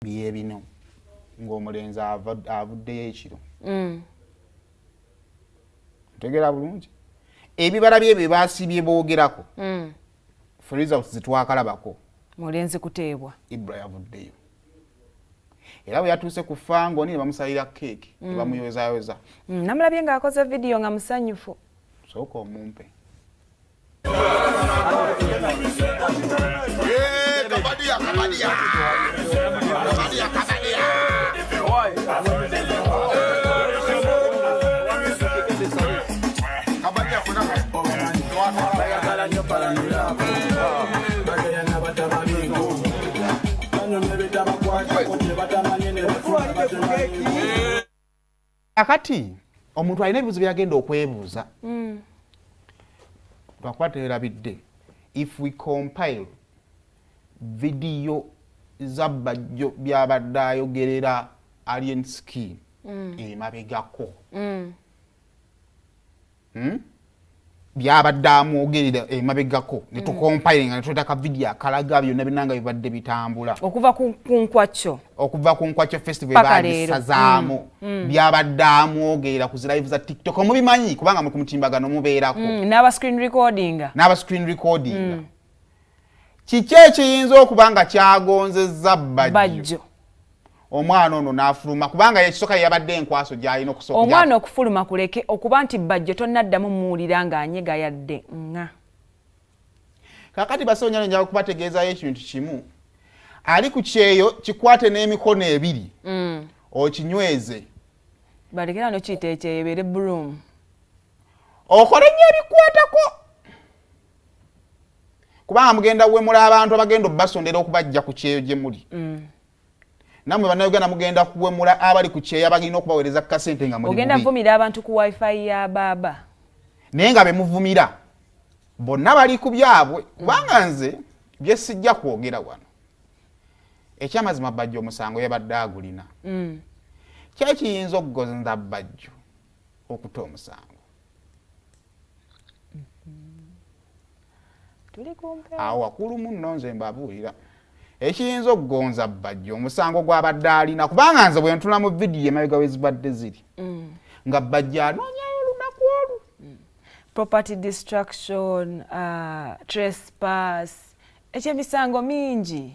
bye bino ng'omulenzi avuddeyo ekiro. Tegera bulungi. Ebibala bye baasibye boogerako. For results zitwakalabako. Mulenzi kuteebwa. Ibra yavuddeyo. Era bwe yatuuse ku fango ne bamusalira keeki ne bamuyozayooza. Namulabye ng'akoze video nga musanyufu. Sooka omumpe. Akati omuntu alina ebibuzo byagenda okwebuuza. Twakwatelabidde if we compile video za Bajjo byabadde ayogerera alien scheme emabegako byabadde amwogerera emabegako ne tucompile nga netwetaka video akalaga byonna binanga bibadde bitambula okuva ku Nkwakyo festival bagisazaamu byabadde amwogerera ku live za TikTok mubimanyi kubanga mu kumutimbagano mubeerako n'aba screen recording kiki ekiyinza okubanga kyagonzezza Bajjo omwana ono n'afuluma kubanga ekisooka yabadde enkwaso gy'alina okusooka omwana okufuluma kuleke okuba nti Bajjo tonnaddamu muwulira ng'anyega yadde nga kakati basonya njagala kubategeezayo ekintu kimu ali ku kyeyo kikwate n'emikono ebiri okinyweze balekera no kiyita ekyeyo ebeere broom okole nnyo ebikwatako kubanga mugenda wemula abantu abagenda obbasondera okubajja ku kyeyo gye muli namwe bannayuganda mugenda kuwemula abali ku kyeyo abalina okubaweereza kasente nga muli ogenda vumira abantu ku wifi ya baaba naye nga bemuvumira bonna bali ku byabwe kubanga nze bye sijja kwogera wano ekyamazima Bajjo omusango yabadde agulina kyekiyinza okugonza Bajjo okuta omusango awo wakulu munno nze mbabuulira ekiyinza okugonza Bajjo omusango gw'abadde alina kubanga nze bwe ntula mu vidiyo emabega wezibadde ziri nga Bajjo anoonyayo olunaku olu property destruction trespass ekyemisango mingi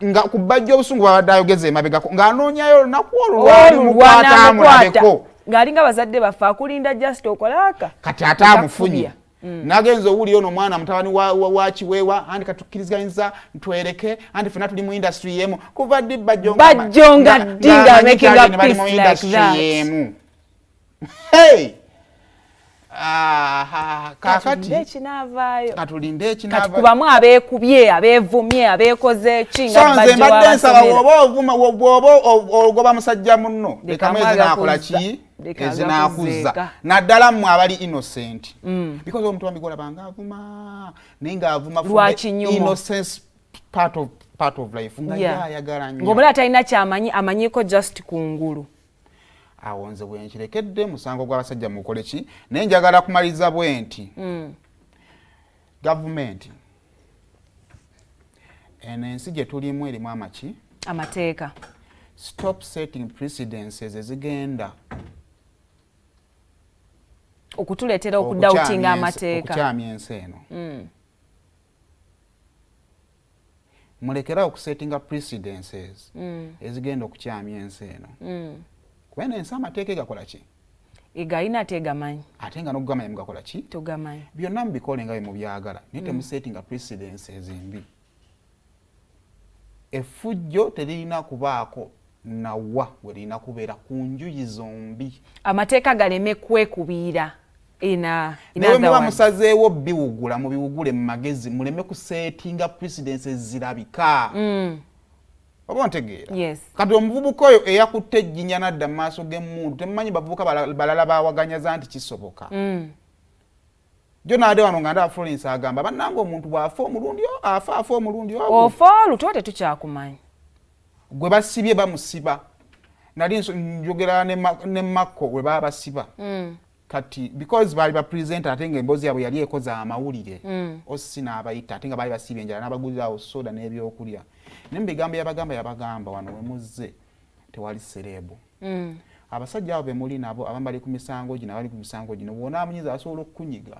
nga ku Bajjo obusungu babadde ayogeza emabegako ng'anoonyayo olunaku olu lwali mukwata amulabeko ng'alinga bazadde baffe akulinda just okolaka kati ate amufunye nagenzo uli ono mwana mutabani wa Kiweewa andi katukkirizganyiza ntwereke andi fena tuli mu industry yemu kuva ddi Bajjo nga dinga making up peace like that hey katulinde ekinavaayo kati kubamu abeekubye abeevumye abeekoze ki nga Bajjo mbadde nsaba bw'oba ogoba musajja munno lekamu ezinakola ki ezinaakuza naddala mmwe abali innocent because omuntu wambigola banga avuma naye ngaavuma innocence part of life nga yayagala nnyo ng'omulala talina kyamanyi amanyiko just kungulu awo nze bwe nkirekedde musango gw'abasajja mukole ki naye njagala kumaliza bwe nti gavumenti eno ensi gye tulimu erimu amaki amateeka stop setting precedences ezigenda okutuleetera okudawutinga amateeka okukyamya ensi eno mulekera okusettinga precedences ezigenda okukyamya ensi eno kubena ensi amateeka egakola ki egalina tegamanyi ate nga n'okugamanyi mugakola ki togamanyi byonna mubikole nga bwe mubyagala naye temusettinga precedences embi effujjo teririna kubaako nawa we lirina kubeera ku njuyi zombi amateeka galeme kwekubiira naye muba musazeewo biwugula mubiwugule mu magezi muleme kusetinga precedences zirabika oba ontegeera kati omuvubuka oyo eyakutte ejjinya nadda mu maaso g'emmundu temumanyi bavubuka balala bawaganyaza nti kisoboka jo naade wano nga ndaba Florence agamba bannange omuntu bw'afa omulundi afa omulundi ogwo ofa oluto tetukyakumanyi gwe basibye bamusiba nali njogera ne Makko we baba basiba kati because bali ba presenter atenga embozi yabwe yali ekoza amawulire osi n'abayita atenga bali basibye njala n'abagulirawo soda n'ebyokulya nembigambo yabagamba wano wemuzze tewali serebo abasajja abo bemuli nabo abambali ku misango gino abali ku misango gino wona amunyiza asobola okukunyiga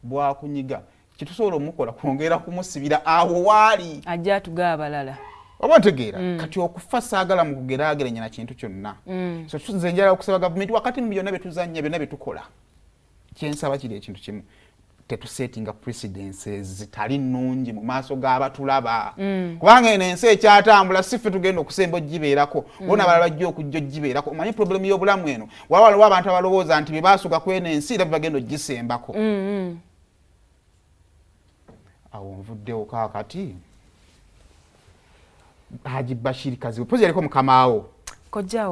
bwakunyiga kitusobola omukola kwongera kumusibira awo waali ajja tuga abalala oba ntegeera kati okufa saagala mu kugeraageranya na kintu kyonna so tuze njala okusaba gavumenti wakati mu byonna betuzanya byonna betukola kyensaba kiri ekintu kimu tetusetinga precedences zitali nnungi mu maaso g'abatulaba kubanga eno ensi ekyatambula sife tugenda okusemba ogibeerako bona abalala bajja okujja ogibeerako omanyi problemu y'obulamu eno waliwo abantu abalowooza nti bye baasuka ku eno ensi era bagenda ogisembako awo nvuddewo kaakati Haji Bashir kazibu pozi yaliko mukama wo kojja